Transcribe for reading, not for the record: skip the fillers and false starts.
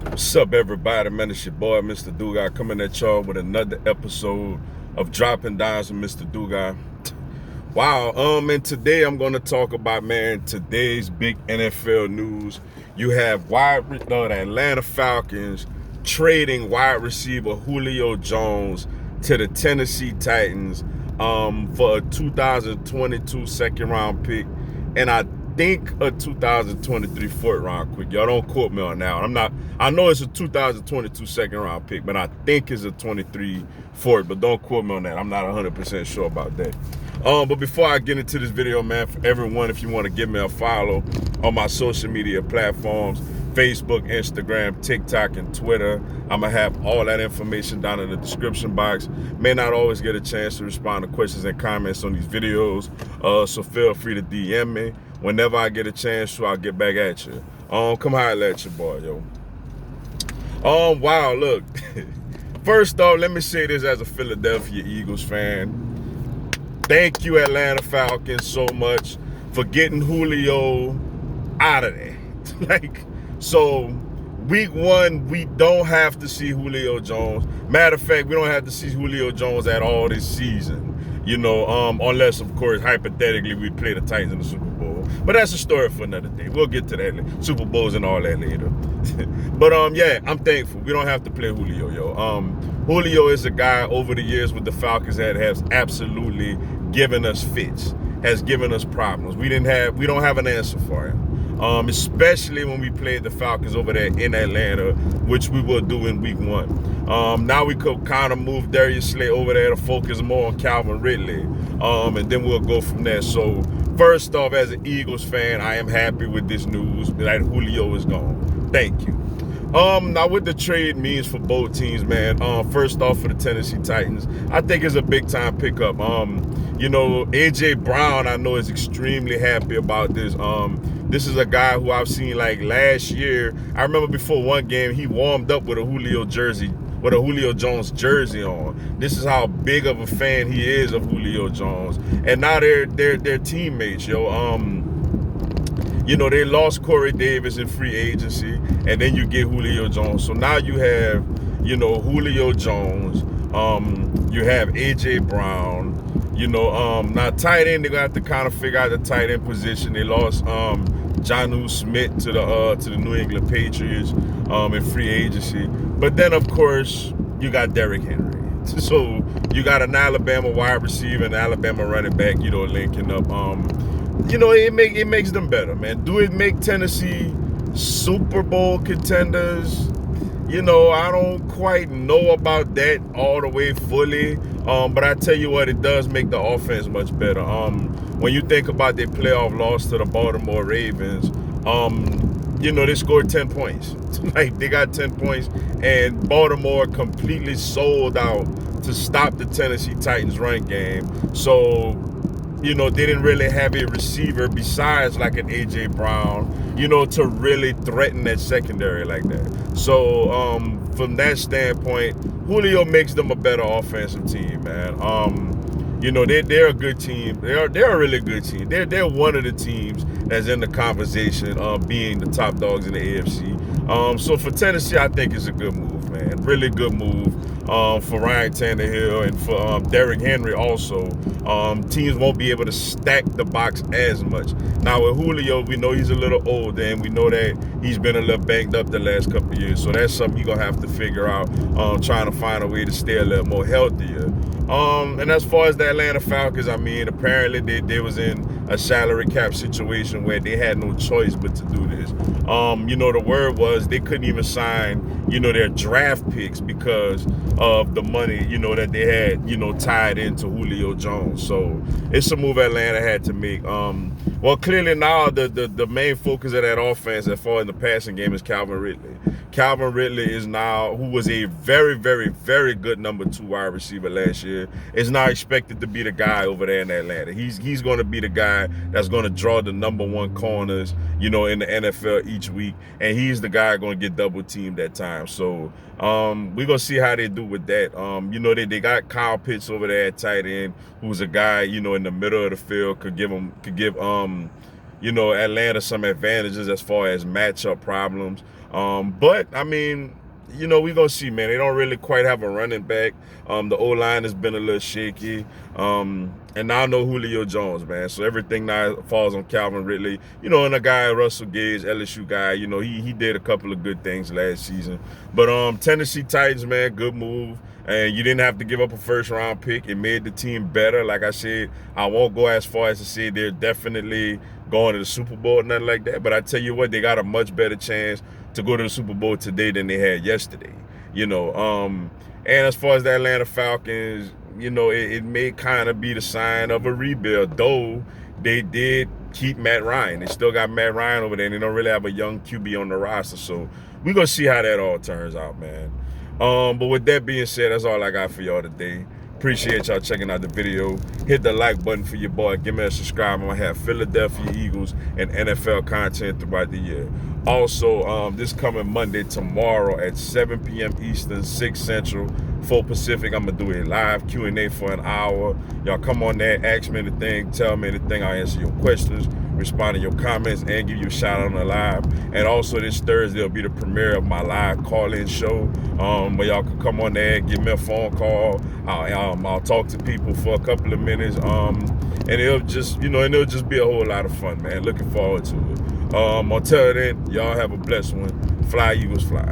What's up, everybody? Man, it's your boy, Mr. Dugai, coming at y'all with another episode of Dropping Dimes with Mr. Dugai. Wow, and today I'm going to talk about, man, today's big NFL news. You have the Atlanta Falcons trading wide receiver Julio Jones to the Tennessee Titans for a 2022 second round pick, and I think a 2023 fourth round pick. Y'all don't quote me on that. I know it's a 2022 second round pick, but I think it's a 23 fourth, but don't quote me on that. I'm not 100% sure about that. But before I get into this video, man, for everyone, if you want to give me a follow on my social media platforms, Facebook, Instagram, TikTok, and Twitter, I'm going to have all that information down in the description box. May not always get a chance to respond to questions and comments on these videos, so feel free to DM me. Whenever I get a chance, so I'll get back at you. Come holler at your boy, yo. Wow, look. First off, let me say this as a Philadelphia Eagles fan. Thank you, Atlanta Falcons, so much for getting Julio out of there. So week one, we don't have to see Julio Jones. Matter of fact, we don't have to see Julio Jones at all this season. Unless, of course, hypothetically, we play the Titans in the Super Bowl. But that's a story for another day. We'll get to that later. Super Bowls and all that later. But yeah, I'm thankful. We don't have to play Julio, yo. Julio is a guy over the years with the Falcons that has absolutely given us fits, has given us problems. We don't have an answer for him. Especially when we played the Falcons over there in Atlanta, which we will do in week one. Now we could kind of move Darius Slay over there to focus more on Calvin Ridley, and then we'll go from there. So first off, as an Eagles fan, I am happy with this news that Julio is gone. Thank you. Now what the trade means for both teams, man. First off, for the Tennessee Titans, I think it's a big time pickup. AJ Brown, I know, is extremely happy about this. This is a guy who I've seen like last year. I remember before one game, he warmed up with a Julio Jones jersey on. This is how big of a fan he is of Julio Jones. And now they're teammates, yo. They lost Corey Davis in free agency, and then you get Julio Jones. So now you have, Julio Jones. You have AJ Brown. Now tight end, they're gonna have to kind of figure out the tight end position. They lost Jonnu Smith to the New England Patriots in free agency. But then, of course, you got Derrick Henry. So you got an Alabama wide receiver and Alabama running back, linking up. It makes them better, man. Do it make Tennessee Super Bowl contenders? I don't quite know about that all the way fully. But I tell you what, it does make the offense much better. When you think about their playoff loss to the Baltimore Ravens, they scored 10 points. They got 10 points, and Baltimore completely sold out to stop the Tennessee Titans run game. So, they didn't really have a receiver besides like an A.J. Brown, to really threaten that secondary like that. So from that standpoint, Julio makes them a better offensive team, man. They're a good team. They're a really good team. They're one of the teams that's in the conversation of being the top dogs in the AFC. So for Tennessee, I think it's a good move, man. Really good move for Ryan Tannehill and for Derrick Henry also. Teams won't be able to stack the box as much. Now with Julio, we know he's a little older, and we know that he's been a little banged up the last couple of years. So that's something you're going to have to figure out, trying to find a way to stay a little more healthier. And as far as the Atlanta Falcons, I mean, apparently they was in a salary cap situation where they had no choice but to do this. The word was they couldn't even sign, their draft picks because of the money, that they had, tied into Julio Jones. So it's a move Atlanta had to make. Well, clearly now the main focus of that offense as far as the passing game is Calvin Ridley. Calvin Ridley is now, who was a very, very, very good number 2 wide receiver last year, is now expected to be the guy over there in Atlanta. He's going to be the guy that's going to draw the number 1 corners, in the NFL each week, and he's the guy going to get double teamed that time. So we're going to see how they do with that. They got Kyle Pitts over there at tight end, who's a guy, in the middle of the field, could give Atlanta some advantages as far as matchup problems. But I mean, you know, we gonna see, man. They don't really quite have a running back. The O-line has been a little shaky. And now I know Julio Jones, man. So everything now falls on Calvin Ridley. You know, and a guy, Russell Gage, LSU guy, you know, he did a couple of good things last season. But Tennessee Titans, man, good move. And you didn't have to give up a first-round pick. It made the team better. Like I said, I won't go as far as to say they're definitely going to the Super Bowl or nothing like that. But I tell you what, they got a much better chance to go to the Super Bowl today than they had yesterday. You know, and as far as the Atlanta Falcons, you know, it may kind of be the sign of a rebuild, though they did keep Matt Ryan. They still got Matt Ryan over there, and they don't really have a young QB on the roster. So we're going to see how that all turns out, man. But with that being said, that's all I got for y'all today. Appreciate y'all checking out the video. Hit the like button for your boy. Give me a subscribe. I'm going to have Philadelphia Eagles and NFL content throughout the year. Also, this coming Monday, tomorrow at 7 p.m. Eastern, 6 Central, 4 Pacific, I'm going to do a live Q&A for an hour. Y'all come on there, ask me anything, tell me anything. I'll answer your questions, respond to your comments, and give you a shout out on the live. And also this Thursday will be the premiere of my live call-in show, where y'all can come on there, give me a phone call. I'll talk to people for a couple of minutes, and it'll just, you know, and it'll just be a whole lot of fun, man. Looking forward to it. Until then, y'all have a blessed one. Fly, Eagles, fly.